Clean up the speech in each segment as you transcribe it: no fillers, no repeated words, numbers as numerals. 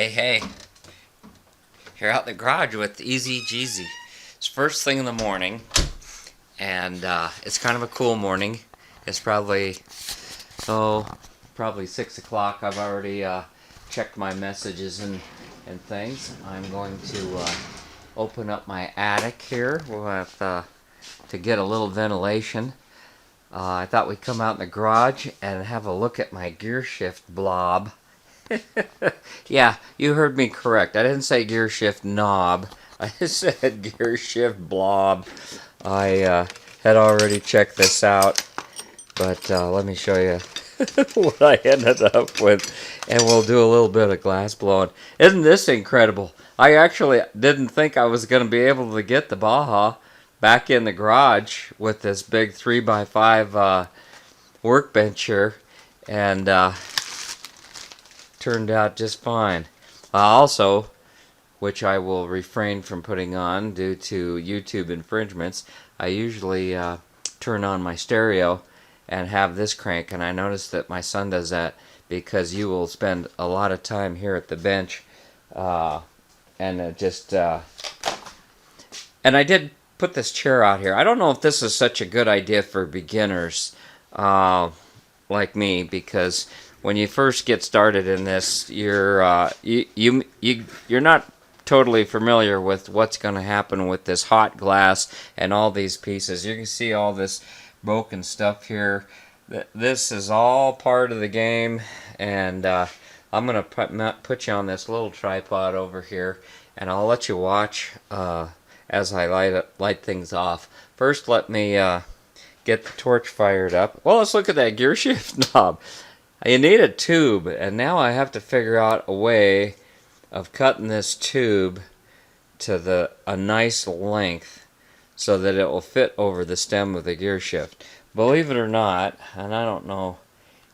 Hey, here out in the garage with TheEZGZ. It's first thing in the morning, and it's kind of a cool morning. It's probably 6 o'clock. I've already checked my messages and things. I'm going to open up my attic here with to get a little ventilation. I thought we'd come out in the garage and have a look at my gear shift blob. Yeah, you heard me correct. I didn't say gear shift knob. I said gear shift blob. I had already checked this out, but let me show you what I ended up with, and we'll do a little bit of glass blowing. Isn't this incredible? I actually didn't think I was going to be able to get the Baja back in the garage with this big 3x5 workbench here, and turned out just fine. Also, which I will refrain from putting on due to YouTube infringements, I usually turn on my stereo and have this crank, and I noticed that my son does that because you will spend a lot of time here at the bench, and and I did put this chair out here. I don't know if this is such a good idea for beginners like me, because when you first get started in this, you're not totally familiar with what's going to happen with this hot glass and all these pieces. You can see all this broken stuff here. This is all part of the game, and I'm going to put you on this little tripod over here, and I'll let you watch as I light things off. First, let me get the torch fired up. Well, let's look at that gear shift knob. You need a tube, and now I have to figure out a way of cutting this tube to a nice length so that it will fit over the stem of the gear shift. Believe it or not, and I don't know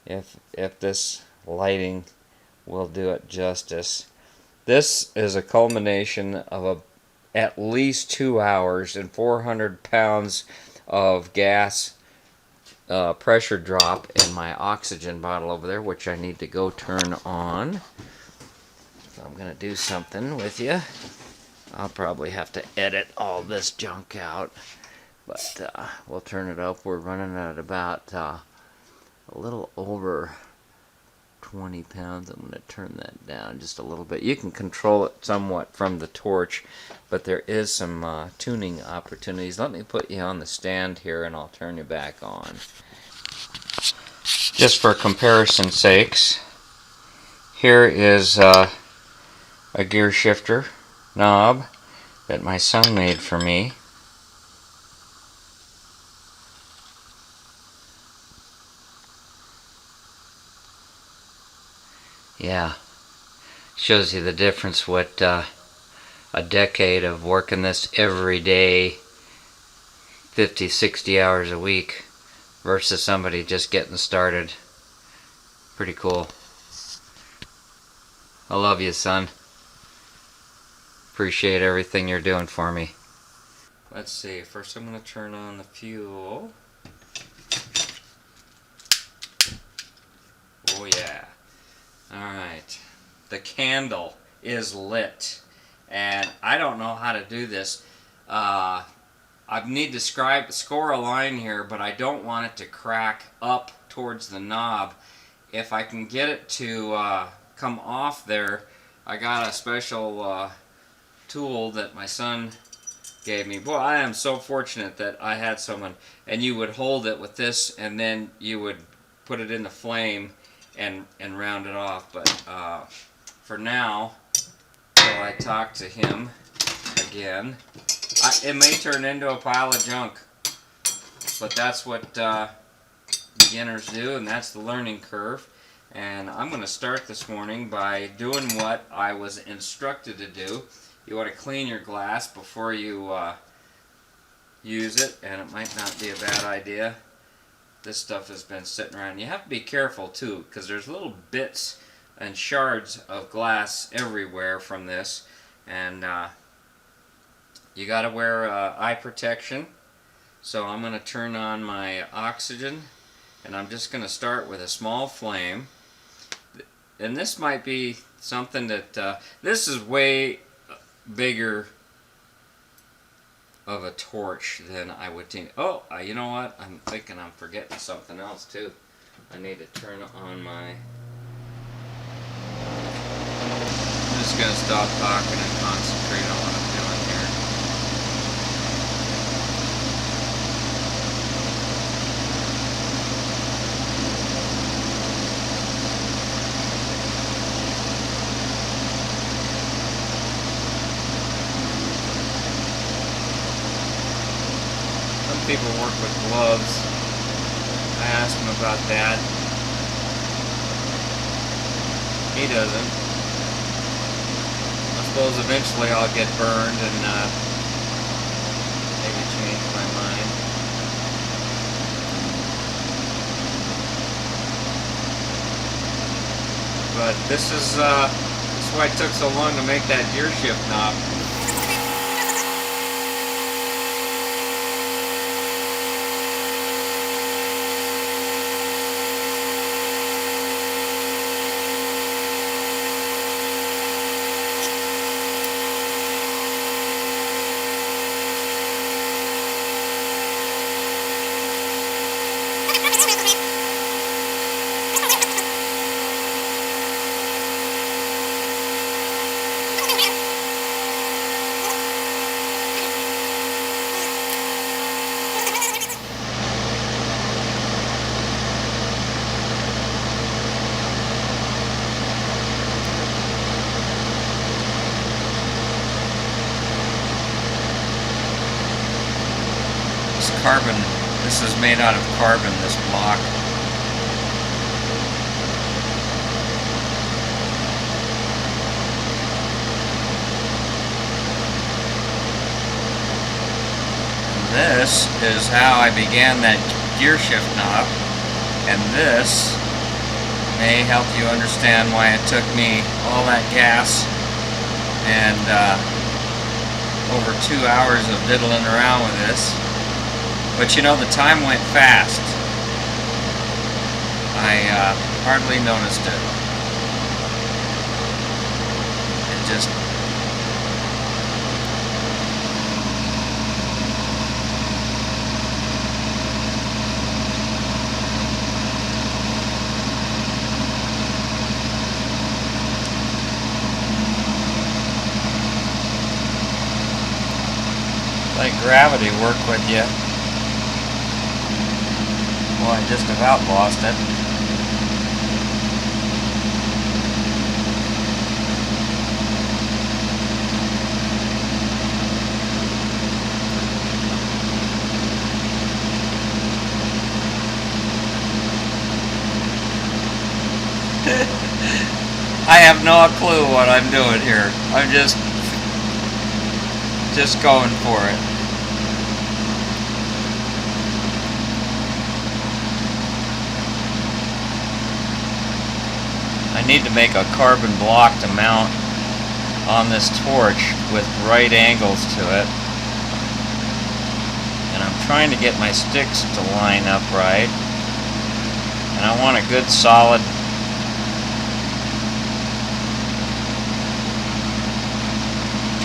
if this lighting will do it justice, this is a culmination of at least 2 hours and 400 pounds of gas pressure drop in my oxygen bottle over there, which I need to go turn on. So I'm going to do something with you. I'll probably have to edit all this junk out, but we'll turn it up. We're running at about a little over 20 pounds. I'm going to turn that down just a little bit. You can control it somewhat from the torch, but there is some tuning opportunities. Let me put you on the stand here, and I'll turn you back on. Just for comparison's sakes, here is a gear shifter knob that my son made for me. Yeah, shows you the difference what a decade of working this every day, 50, 60 hours a week, versus somebody just getting started. Pretty cool. I love you, son. Appreciate everything you're doing for me. Let's see, first I'm going to turn on the fuel. Oh yeah. Alright. The candle is lit. And I don't know how to do this. I need to score a line here, but I don't want it to crack up towards the knob. If I can get it to come off there, I got a special tool that my son gave me. Boy, I am so fortunate that I had someone. And you would hold it with this, and then you would put it in the flame and round it off. But for now, till I talk to him again, it may turn into a pile of junk, but that's what beginners do, and that's the learning curve. And I'm going to start this morning by doing what I was instructed to do. You want to clean your glass before you use it, and it might not be a bad idea. This stuff has been sitting around. You have to be careful too, because there's little bits and shards of glass everywhere from this, and you got to wear eye protection. So I'm going to turn on my oxygen, and I'm just going to start with a small flame. And this might be Something that, this is way bigger of a torch than I would think. Oh, you know what? I'm thinking I'm forgetting something else too. I need to turn on my... I'm just going to stop talking and concentrate on what I'm doing here. Some people work with gloves. I asked him about that. He doesn't. I suppose eventually I'll get burned and maybe change my mind. But this is why it took so long to make that gear shift knob. Carbon, this is made out of carbon, this block. And this is how I began that gear shift knob, and this may help you understand why it took me all that gas and over 2 hours of diddling around with this. But you know, the time went fast. I hardly noticed it. It just... let gravity work with you. Well, I just about lost it. I have no clue what I'm doing here. I'm just going for it. I need to make a carbon block to mount on this torch with right angles to it. And I'm trying to get my sticks to line up right. And I want a good solid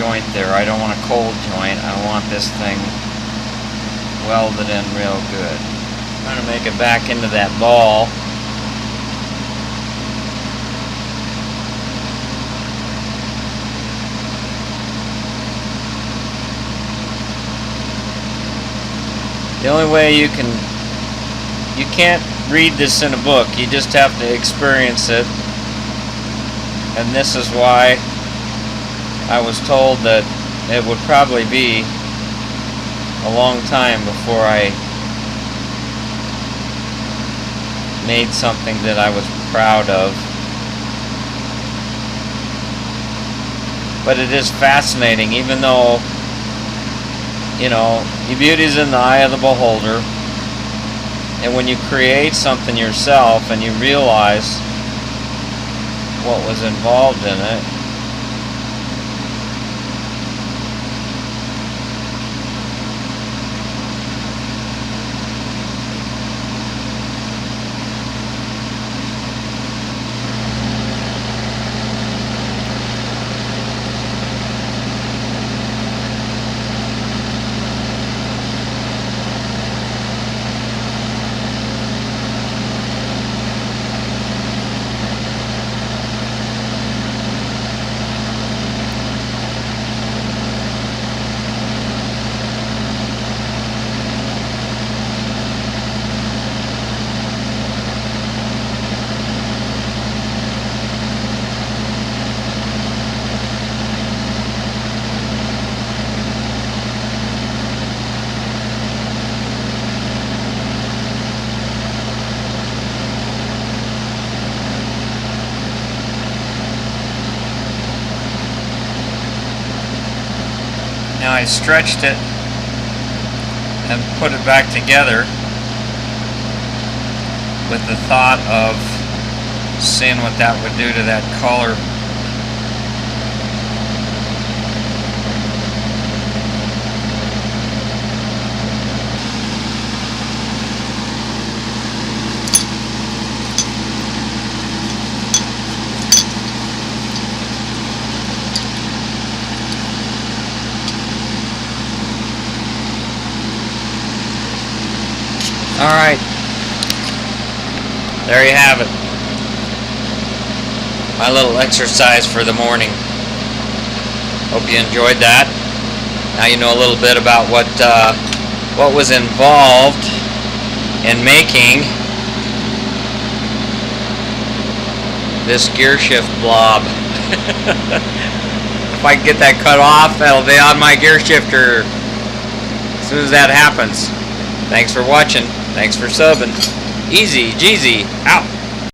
joint there. I don't want a cold joint. I want this thing welded in real good. I'm trying to make it back into that ball. The only way you can't read this in a book, you just have to experience it. And this is why I was told that it would probably be a long time before I made something that I was proud of. But it is fascinating, even though, you know, the beauty's in the eye of the beholder. And when you create something yourself and you realize what was involved in it, Now I stretched it and put it back together with the thought of seeing what that would do to that color. Alright, there you have it. My little exercise for the morning. Hope you enjoyed that. Now you know a little bit about what was involved in making this gear shift blob. If I can get that cut off, that'll be on my gear shifter as soon as that happens. Thanks for watching. Thanks for subbing. TheEZGZ out.